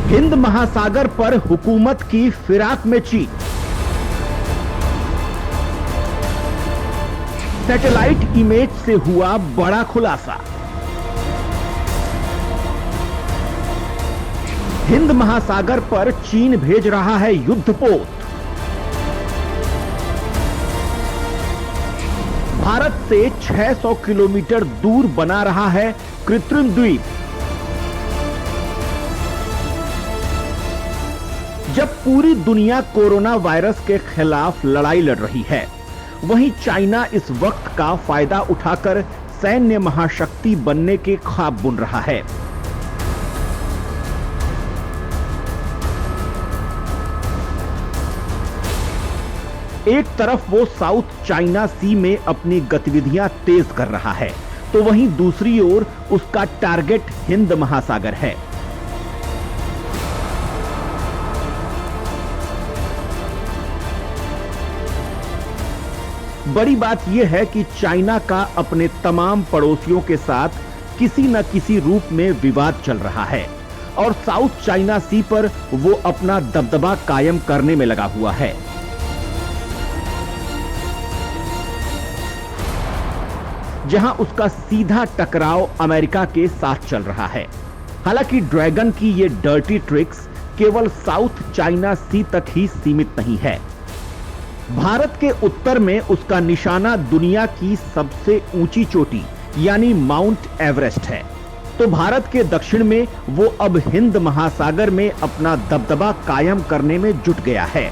हिंद महासागर पर हुकूमत की फिराक में चीन। सैटेलाइट इमेज से हुआ बड़ा खुलासा। हिंद महासागर पर चीन भेज रहा है युद्धपोत। भारत से 600 किलोमीटर दूर बना रहा है कृत्रिम द्वीप। जब पूरी दुनिया कोरोना वायरस के खिलाफ लड़ाई लड़ रही है, वहीं चाइना इस वक्त का फायदा उठाकर सैन्य महाशक्ति बनने के ख्वाब बुन रहा है। एक तरफ वो साउथ चाइना सी में अपनी गतिविधियां तेज कर रहा है, तो वहीं दूसरी ओर उसका टारगेट हिंद महासागर है। बड़ी बात यह है कि चाइना का अपने तमाम पड़ोसियों के साथ किसी न किसी रूप में विवाद चल रहा है और साउथ चाइना सी पर वो अपना दबदबा कायम करने में लगा हुआ है। जहां उसका सीधा टकराव अमेरिका के साथ चल रहा है। हालांकि ड्रैगन की ये डर्टी ट्रिक्स केवल साउथ चाइना सी तक ही सीमित नहीं है। भारत के उत्तर में उसका निशाना दुनिया की सबसे ऊंची चोटी यानी माउंट एवरेस्ट है, तो भारत के दक्षिण में वो अब हिंद महासागर में अपना दबदबा कायम करने में जुट गया है।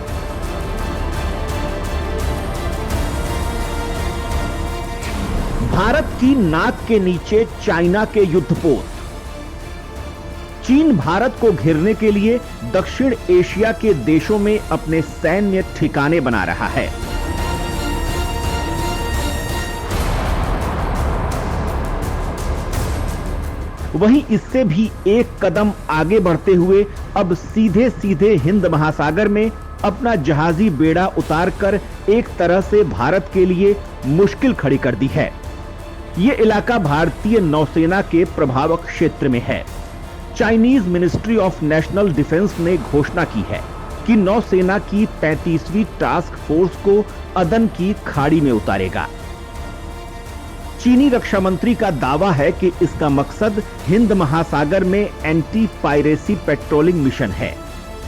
भारत की नाक के नीचे चाइना के युद्धपोत। चीन भारत को घेरने के लिए दक्षिण एशिया के देशों में अपने सैन्य ठिकाने बना रहा है। वहीं इससे भी एक कदम आगे बढ़ते हुए अब सीधे सीधे हिंद महासागर में अपना जहाजी बेड़ा उतारकर एक तरह से भारत के लिए मुश्किल खड़ी कर दी है। यह इलाका भारतीय नौसेना के प्रभावक क्षेत्र में है। Chinese ministry of national defence ने घोषणा की है कि नौसेना की 35वीं टास्क फोर्स को अदन की खाड़ी में उतारेगा। चीनी रक्षा मंत्री का दावा है कि इसका मकसद हिंद महासागर में एंटी पायरेसी पेट्रोलिंग मिशन है।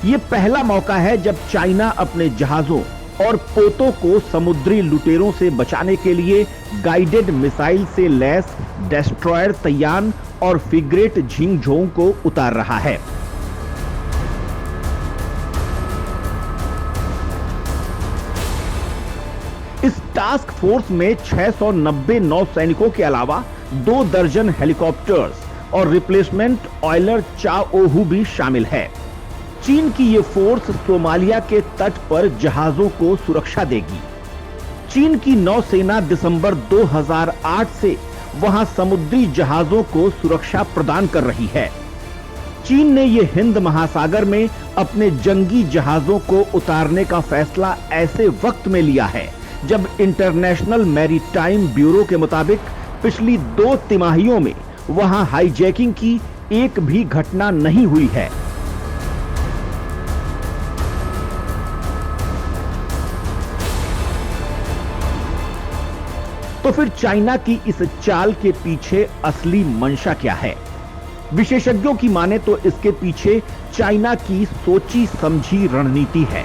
यह पहला मौका है जब चाइना अपने जहाजों और पोतों को समुद्री लुटेरों से बचाने के लिए गाइडेड मिसाइल से लैस डेस्ट्रॉयर तैयान और फ्रिगेट झिंगझोंग को उतार रहा है। इस टास्क फोर्स में 690 नौसैनिकों के अलावा 2 दर्जन हेलीकॉप्टर्स और रिप्लेसमेंट ऑयलर चाओहू भी शामिल है। चीन की ये फोर्स सोमालिया के तट पर जहाजों को सुरक्षा देगी। चीन की नौसेना दिसंबर 2008 से वहां समुद्री जहाजों को सुरक्षा प्रदान कर रही है। चीन ने यह हिंद महासागर में अपने जंगी जहाजों को उतारने का फैसला ऐसे वक्त में लिया है जब इंटरनेशनल मैरीटाइम ब्यूरो के मुताबिक पिछली 2 तिमाहियों में वहां हाईजैकिंग की एक भी घटना नहीं हुई है। तो फिर चाइना की इस चाल के पीछे असली मंशा क्या है? विशेषज्ञों की माने तो इसके पीछे चाइना की सोची समझी रणनीति है।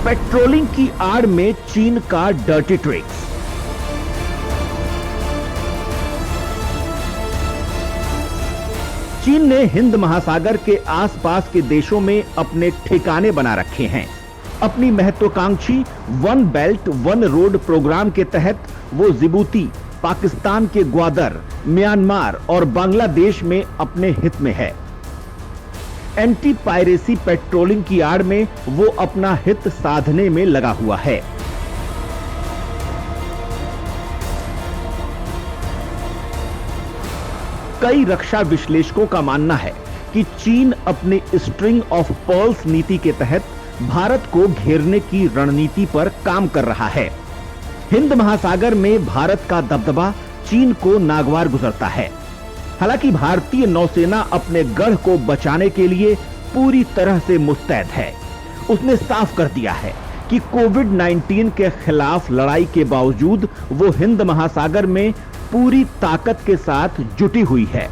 पेट्रोलिंग की आड़ में चीन का डर्टी ट्रिक्स। चीन ने हिंद महासागर के आसपास के देशों में अपने ठिकाने बना रखे हैं। अपनी महत्वाकांक्षी one belt one road programme के तहत वो जिबूती, पाकिस्तान के ग्वादर, म्यांमार और बांग्लादेश में अपने हित में है। एंटी पायरेसी पेट्रोलिंग की आड़ में वो अपना हित साधने में लगा हुआ है। कई रक्षा विश्लेषकों का मानना है कि चीन अपने स्ट्रिंग ऑफ पर्ल्स नीति के तहत भारत को घेरने की रणनीति पर काम कर रहा है। हिंद महासागर में भारत का दबदबा चीन को नागवार गुजरता है। हालांकि भारतीय नौसेना अपने गढ़ को बचाने के लिए पूरी तरह से मुस्तैद है। उसने साफ कर दिया है कि कोविड-19 के खिलाफ लड़ाई के बावजूद वो हिंद महासागर में पूरी ताकत के साथ जुटी हुई है।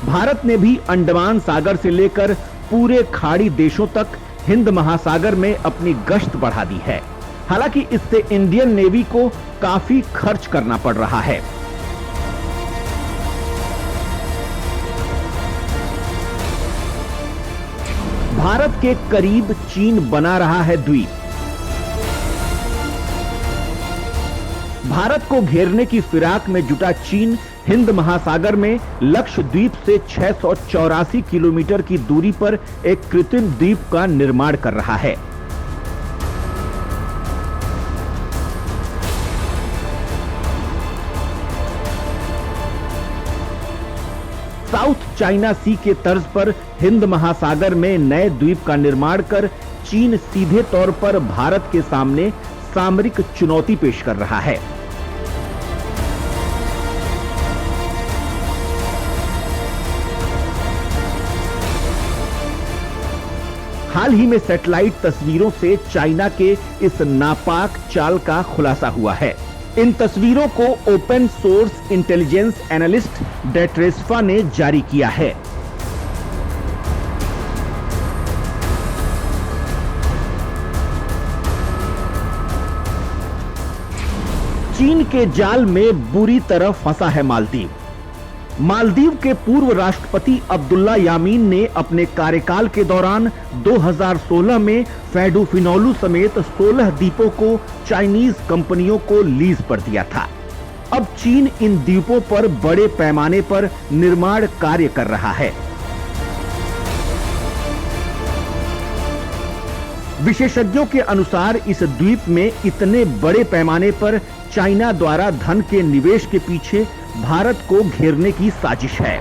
भारत ने भी अंडमान सागर से लेकर पूरे खाड़ी देशों तक हिंद महासागर में अपनी गश्त बढ़ा दी है। हालांकि इससे इंडियन नेवी को काफी खर्च करना पड़ रहा है। भारत के करीब चीन बना रहा है द्वीप। भारत को घेरने की फिराक में जुटा चीन हिंद महासागर में लक्षद्वीप से 684 किलोमीटर की दूरी पर एक कृत्रिम द्वीप का निर्माण कर रहा है। साउथ चाइना सी के तर्ज पर हिंद महासागर में नए द्वीप का निर्माण कर चीन सीधे तौर पर भारत के सामने सामरिक चुनौती पेश कर रहा है। हाल ही में सैटेलाइट तस्वीरों से चाइना के इस नापाक चाल का खुलासा हुआ है। इन तस्वीरों को ओपन सोर्स इंटेलिजेंस एनालिस्ट डेट्रेस्फा ने जारी किया है। चीन के जाल में बुरी तरह फंसा है मालदीव। मालदीव के पूर्व राष्ट्रपति अब्दुल्ला यामीन ने अपने कार्यकाल के दौरान 2016 में फैडूफिनोलू समेत 16 द्वीपों को चाइनीज कंपनियों को लीज पर दिया था। अब चीन इन द्वीपों पर बड़े पैमाने पर निर्माण कार्य कर रहा है। विशेषज्ञों के अनुसार इस द्वीप में इतने बड़े पैमाने पर चाइना द्वारा धन के निवेश के पीछे भारत को घेरने की साजिश है।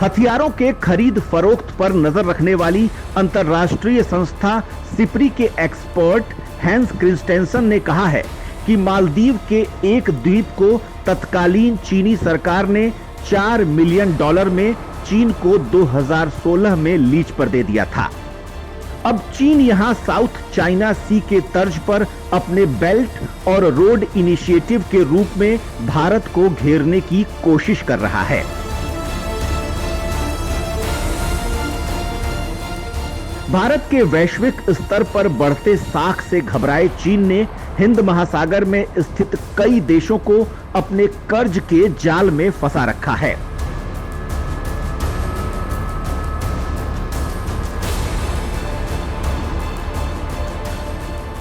हथियारों के खरीद फरोख्त पर नजर रखने वाली अंतर्राष्ट्रीय संस्था सिप्री के एक्सपर्ट हैंस क्रिस्टेंसन ने कहा है कि मालदीव के एक द्वीप को तत्कालीन चीनी सरकार ने $4 मिलियन में चीन को 2016 में लीज पर दे दिया था। अब चीन यहां साउथ चाइना सी के तर्ज पर अपने बेल्ट और रोड इनिशिएटिव के रूप में भारत को घेरने की कोशिश कर रहा है। भारत के वैश्विक स्तर पर बढ़ते साख से घबराए चीन ने हिंद महासागर में स्थित कई देशों को अपने कर्ज के जाल में फंसा रखा है।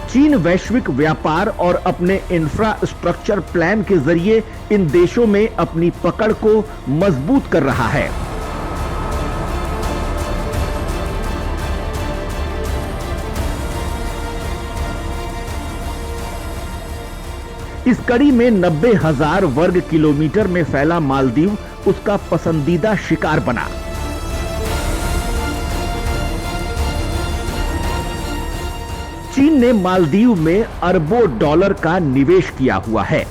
चीन वैश्विक व्यापार और अपने इंफ्रास्ट्रक्चर प्लान के जरिए इन देशों में अपनी पकड़ को मजबूत कर रहा है। इस कड़ी में 90,000 वर्ग किलोमीटर में फैला मालदीव उसका पसंदीदा शिकार बना। चीन ने मालदीव में अरबों डॉलर का निवेश किया हुआ है।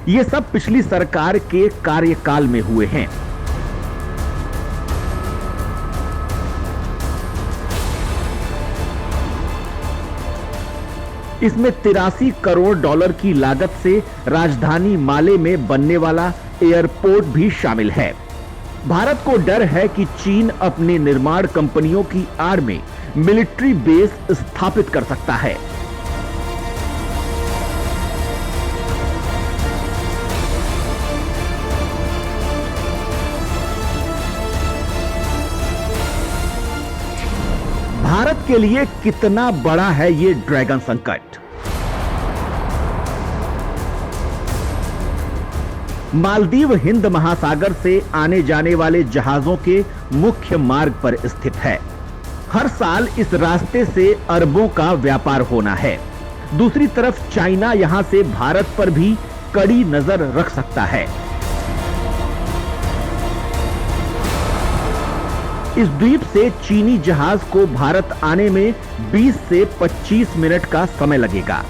यह सब पिछली सरकार के कार्यकाल में हुए हैं। इसमें $83 करोड़ की लागत से राजधानी माले में बनने वाला एयरपोर्ट भी शामिल है। भारत को डर है कि चीन अपनी निर्माण कंपनियों की आड़ में मिलिट्री बेस स्थापित कर सकता है। भारत के लिए कितना बड़ा है ये ड्रैगन संकट? मालदीव हिंद महासागर से आने जाने वाले जहाजों के मुख्य मार्ग पर स्थित है। हर साल इस रास्ते से अरबों का व्यापार होना है। दूसरी तरफ चाइना यहां से भारत पर भी कड़ी नजर रख सकता है। इस द्वीप से चीनी जहाज को भारत आने में 20 से 25 मिनट का समय लगेगा।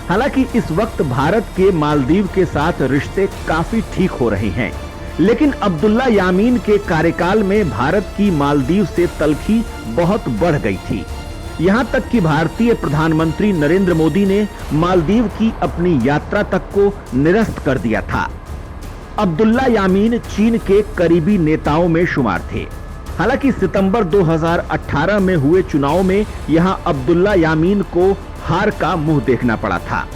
हालांकि इस वक्त भारत के मालदीव के साथ रिश्ते काफी ठीक हो रहे हैं, लेकिन अब्दुल्ला यामीन के कार्यकाल में भारत की मालदीव से तलखी बहुत बढ़ गई थी। यहां तक कि भारतीय प्रधानमंत्री नरेंद्र मोदी ने मालदीव की अपनी यात्रा तक को निरस्त कर दिया था। अब्दुल्ला यामीन चीन के करीबी नेताओं में शुमार थे। हालांकि सितंबर 2018 में हुए चुनाव में यहां अब्दुल्ला यामीन को हार का मुंह देखना पड़ा था।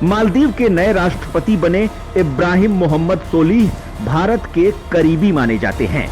मालदीव के नए राष्ट्रपति बने इब्राहिम मोहम्मद सोलिह भारत के करीबी माने जाते हैं।